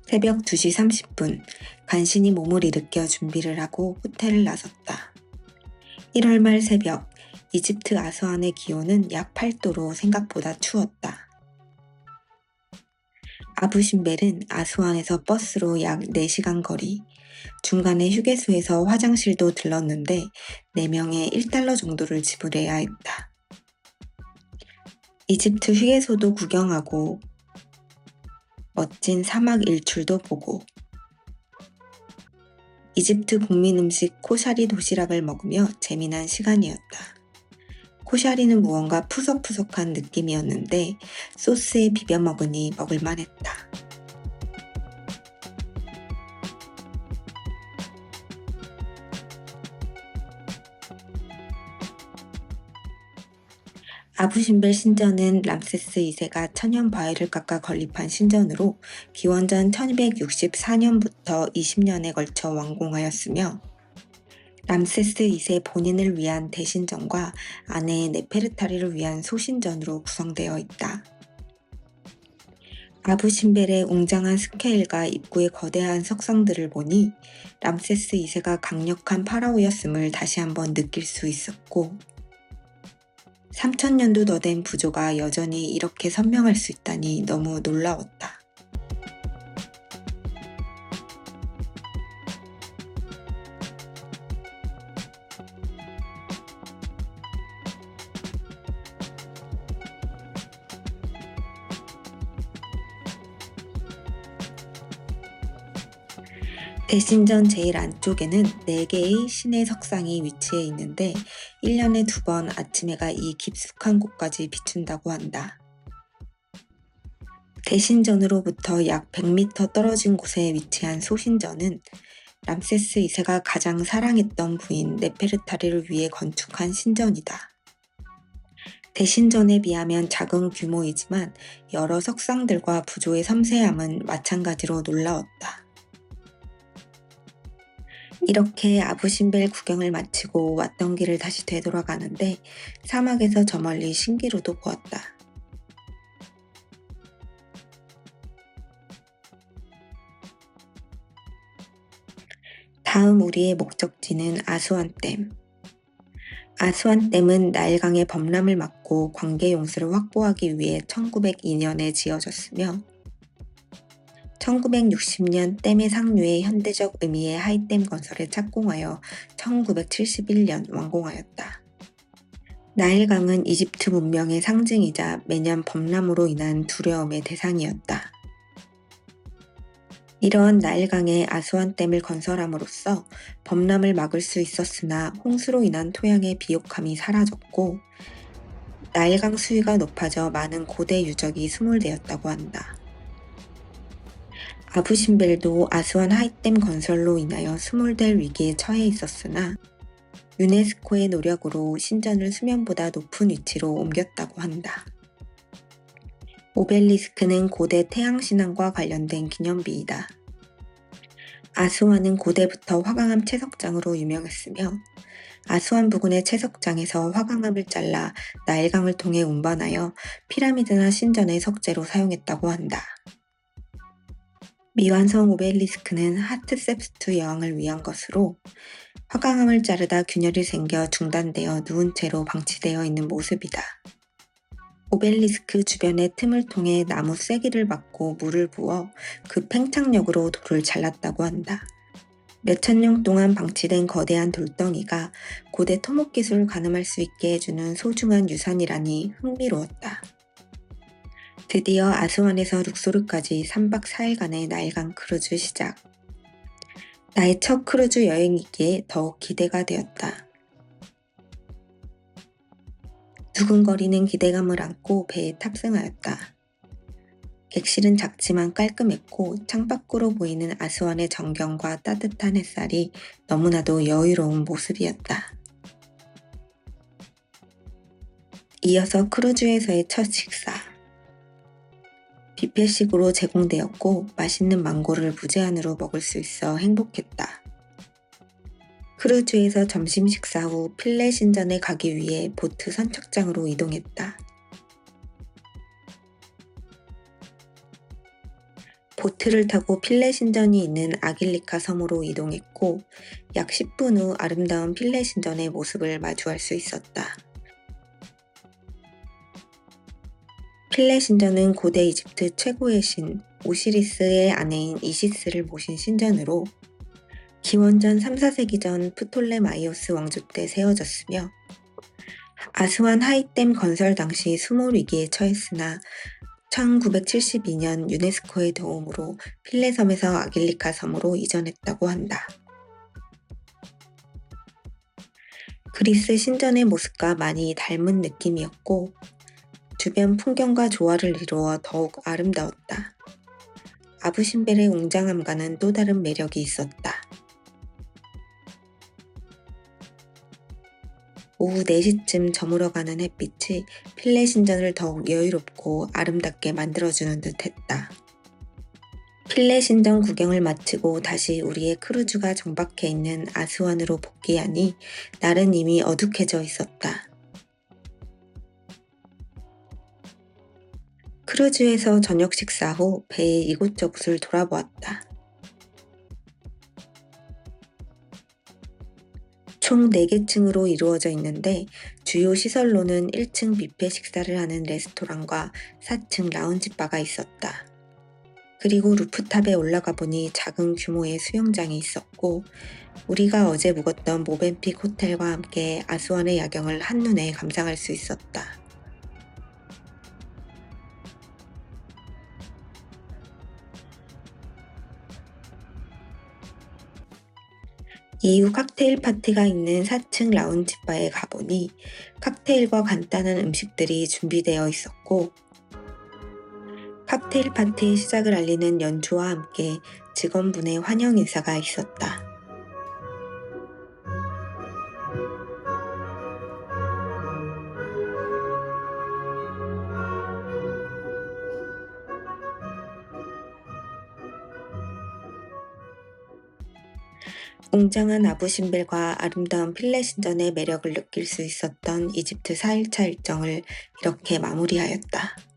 새벽 2시 30분, 간신히 몸을 일으켜 준비를 하고 호텔을 나섰다. 1월 말 새벽, 이집트 아스완의 기온은 약 8도로 생각보다 추웠다. 아부신벨은 아스완에서 버스로 약 4시간 거리, 중간에 휴게소에서 화장실도 들렀는데 4명에 1달러 정도를 지불해야 했다. 이집트 휴게소도 구경하고 멋진 사막 일출도 보고 이집트 국민 음식 코샤리 도시락을 먹으며 재미난 시간이었다. 코샤리는 무언가 푸석푸석한 느낌이었는데 소스에 비벼 먹으니 먹을만했다. 아부신벨 신전은 람세스 2세가 천연 바위를 깎아 건립한 신전으로 기원전 1264년부터 20년에 걸쳐 완공하였으며 람세스 2세 본인을 위한 대신전과 아내 네페르타리를 위한 소신전으로 구성되어 있다. 아부신벨의 웅장한 스케일과 입구의 거대한 석상들을 보니 람세스 2세가 강력한 파라오였음을 다시 한번 느낄 수 있었고 3000년도 더 된 부조가 여전히 이렇게 선명할 수 있다니 너무 놀라웠다. 대신전 제일 안쪽에는 4개의 신의 석상이 위치해 있는데 1년에 2번 아침 해가 이 깊숙한 곳까지 비춘다고 한다. 대신전으로부터 약 100m 떨어진 곳에 위치한 소신전은 람세스 2세가 가장 사랑했던 부인 네페르타리를 위해 건축한 신전이다. 대신전에 비하면 작은 규모이지만 여러 석상들과 부조의 섬세함은 마찬가지로 놀라웠다. 이렇게 아부신벨 구경을 마치고 왔던 길을 다시 되돌아가는데 사막에서 저 멀리 신기루도 보았다. 다음 우리의 목적지는 아스완댐. 아스완댐은 나일강의 범람을 막고 관계 용수를 확보하기 위해 1902년에 지어졌으며 1960년 댐의 상류에 현대적 의미의 하이댐 건설에 착공하여 1971년 완공하였다. 나일강은 이집트 문명의 상징이자 매년 범람으로 인한 두려움의 대상이었다. 이러한 나일강에 아스완댐을 건설함으로써 범람을 막을 수 있었으나 홍수로 인한 토양의 비옥함이 사라졌고 나일강 수위가 높아져 많은 고대 유적이 수몰되었다고 한다. 아부신벨도 아스완 하이댐 건설로 인하여 수몰될 위기에 처해 있었으나 유네스코의 노력으로 신전을 수면보다 높은 위치로 옮겼다고 한다. 오벨리스크는 고대 태양신앙과 관련된 기념비이다. 아스완은 고대부터 화강암 채석장으로 유명했으며 아스완 부근의 채석장에서 화강암을 잘라 나일강을 통해 운반하여 피라미드나 신전의 석재로 사용했다고 한다. 미완성 오벨리스크는 하트셉스투 여왕을 위한 것으로 화강암을 자르다 균열이 생겨 중단되어 누운 채로 방치되어 있는 모습이다. 오벨리스크 주변의 틈을 통해 나무 쐐기를 막고 물을 부어 그 팽창력으로 돌을 잘랐다고 한다. 몇천 년 동안 방치된 거대한 돌덩이가 고대 토목 기술을 가늠할 수 있게 해주는 소중한 유산이라니 흥미로웠다. 드디어 아스완에서 룩소르까지 3박 4일간의 나일강 크루즈 시작. 나의 첫 크루즈 여행이기에 더욱 기대가 되었다. 두근거리는 기대감을 안고 배에 탑승하였다. 객실은 작지만 깔끔했고 창밖으로 보이는 아스완의 정경과 따뜻한 햇살이 너무나도 여유로운 모습이었다. 이어서 크루즈에서의 첫 식사. 뷔페식으로 제공되었고 맛있는 망고를 무제한으로 먹을 수 있어 행복했다. 크루즈에서 점심 식사 후 필레 신전에 가기 위해 보트 선착장으로 이동했다. 보트를 타고 필레 신전이 있는 아길리카 섬으로 이동했고, 약 10분 후 아름다운 필레 신전의 모습을 마주할 수 있었다. 필레 신전은 고대 이집트 최고의 신 오시리스의 아내인 이시스를 모신 신전으로 기원전 3, 4세기 전 프톨레마이오스 왕조 때 세워졌으며 아스완 하이댐 건설 당시 수몰 위기에 처했으나 1972년 유네스코의 도움으로 필레 섬에서 아길리카 섬으로 이전했다고 한다. 그리스 신전의 모습과 많이 닮은 느낌이었고 주변 풍경과 조화를 이루어 더욱 아름다웠다. 아부신벨의 웅장함과는 또 다른 매력이 있었다. 오후 4시쯤 저물어가는 햇빛이 필레 신전을 더욱 여유롭고 아름답게 만들어주는 듯했다. 필레 신전 구경을 마치고 다시 우리의 크루즈가 정박해 있는 아스완으로 복귀하니 날은 이미 어둑해져 있었다. 크루즈에서 저녁 식사 후 배의 이곳저곳을 돌아보았다. 총 4개 층으로 이루어져 있는데 주요 시설로는 1층 뷔페 식사를 하는 레스토랑과 4층 라운지바가 있었다. 그리고 루프탑에 올라가 보니 작은 규모의 수영장이 있었고 우리가 어제 묵었던 모벤픽 호텔과 함께 아스완의 야경을 한눈에 감상할 수 있었다. 이후 칵테일 파티가 있는 4층 라운지바에 가보니 칵테일과 간단한 음식들이 준비되어 있었고 칵테일 파티의 시작을 알리는 연주와 함께 직원분의 환영 인사가 있었다. 웅장한 아부신벨과 아름다운 필레 신전의 매력을 느낄 수 있었던 이집트 4일차 일정을 이렇게 마무리하였다.